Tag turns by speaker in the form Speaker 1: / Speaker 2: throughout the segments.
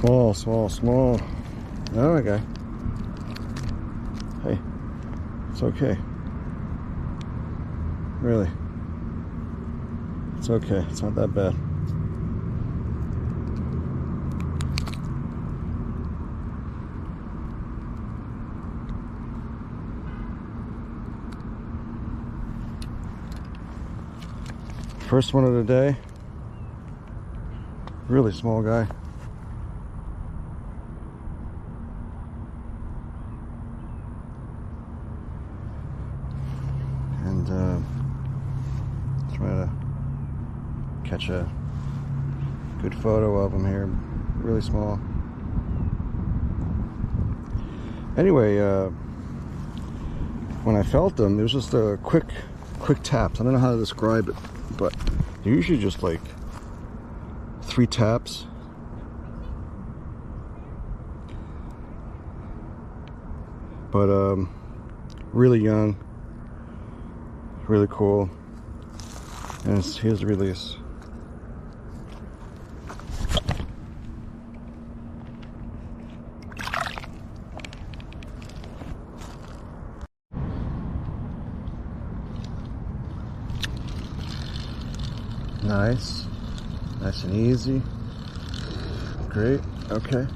Speaker 1: Small, small, small. Oh, okay. Hey, it's okay. Really. It's okay. It's not that bad. First one of the day. Really small guy. And try to catch a good photo of him here. Really small. Anyway, when I felt them, it was just a quick taps. I don't know how to describe it, but they're usually just like 3 taps. But really young, really cool. And here's the release. Nice and easy. Great. Okay.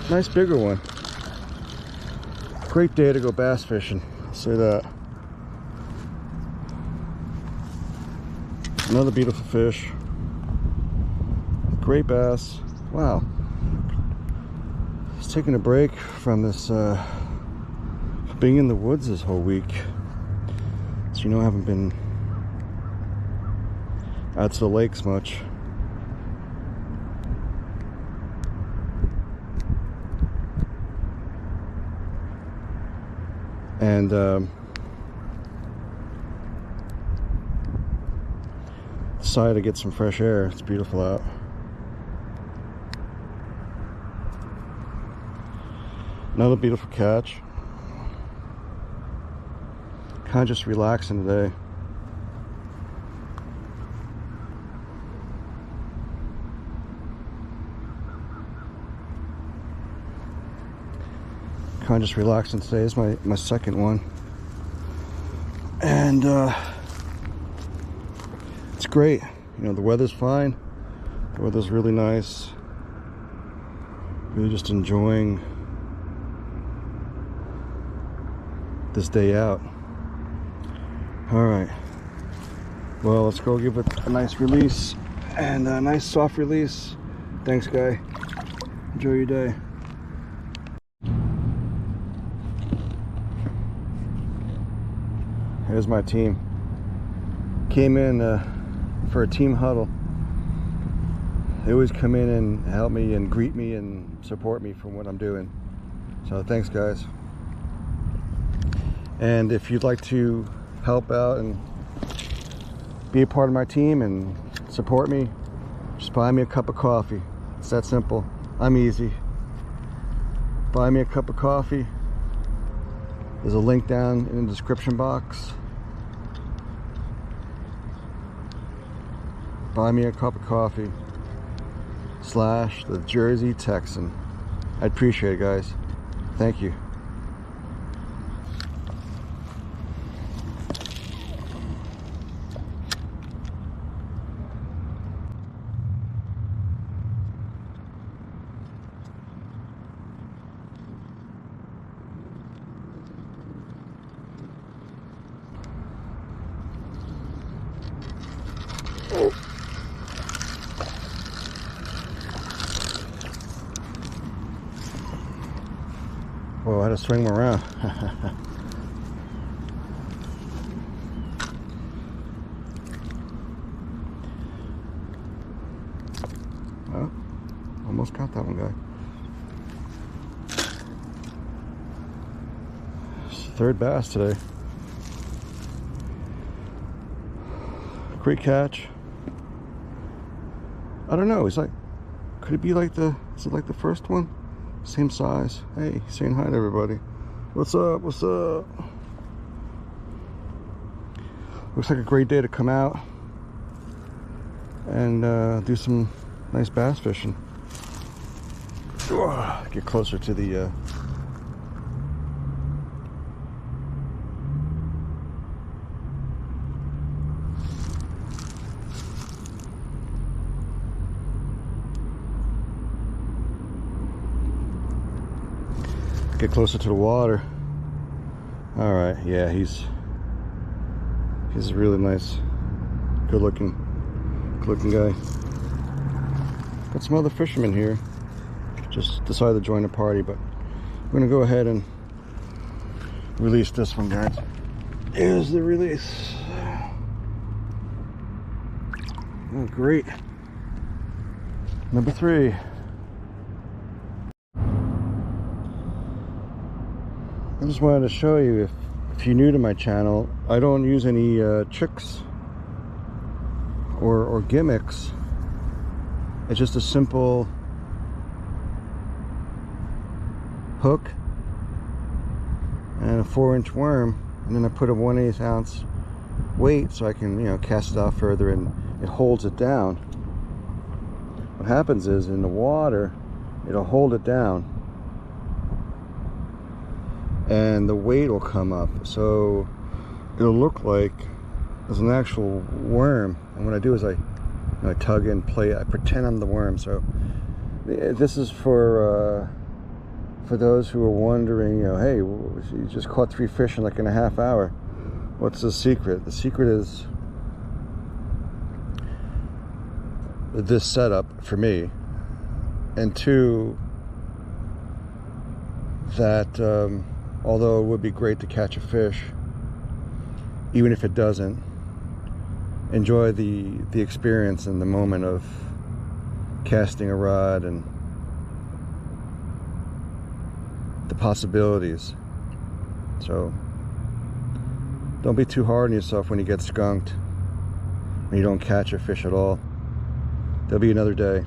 Speaker 1: Nice bigger one. Great day to go bass fishing. I'll say that. Another beautiful fish. Great bass. Wow. Just taking a break from this being in the woods this whole week. So, you know, I haven't been out to the lakes much. And decided to get some fresh air. It's beautiful out. Another beautiful catch. Kind of just relaxing today. Kind of just relaxing today. This is my second one. And it's great. You know, the weather's fine. The weather's really nice. Really just enjoying this day out. All right, well, let's go give it a nice release, and a nice soft release. Thanks, guy. Enjoy your day. Here's my team. Came in for a team huddle. They always come in and help me and greet me and support me for what I'm doing. So thanks, guys. And if you'd like to help out and be a part of my team and support me, just buy me a cup of coffee. It's that simple. I'm easy. Buy me a cup of coffee. There's a link down in the description box. Buy me a cup of coffee / the Jersey Texan. I appreciate it, guys. Thank you. Whoa, I had to swing them around. Oh, almost got that one, guy. It's the third bass today. Great catch. I don't know, it's like, could it be like is it like the first one? Same size. Hey, saying hi to everybody. What's up? What's up? Looks like a great day to come out and do some nice bass fishing. Get closer to the get closer to the water. All right, yeah, he's a really nice, good looking guy. Got some other fishermen here. Just decided to join the party, but I'm gonna go ahead and release this one, guys. Here's the release. Oh, great. Number 3. I just wanted to show you, if you're new to my channel, I don't use any tricks or gimmicks. It's just a simple hook and a 4-inch worm, and then I put a 1/8 ounce weight so I can, you know, cast it out further, and it holds it down. What happens is, in the water, it'll hold it down and the weight will come up, so it'll look like there's an actual worm. And what I do is I tug and play, I pretend I'm the worm. So this is for those who are wondering, you know, hey, you just caught 3 fish in like in a half hour. What's the secret? The secret is this setup for me, and 2, that although it would be great to catch a fish, even if it doesn't, enjoy the experience and the moment of casting a rod and the possibilities. So don't be too hard on yourself when you get skunked, when you don't catch a fish at all. There'll be another day.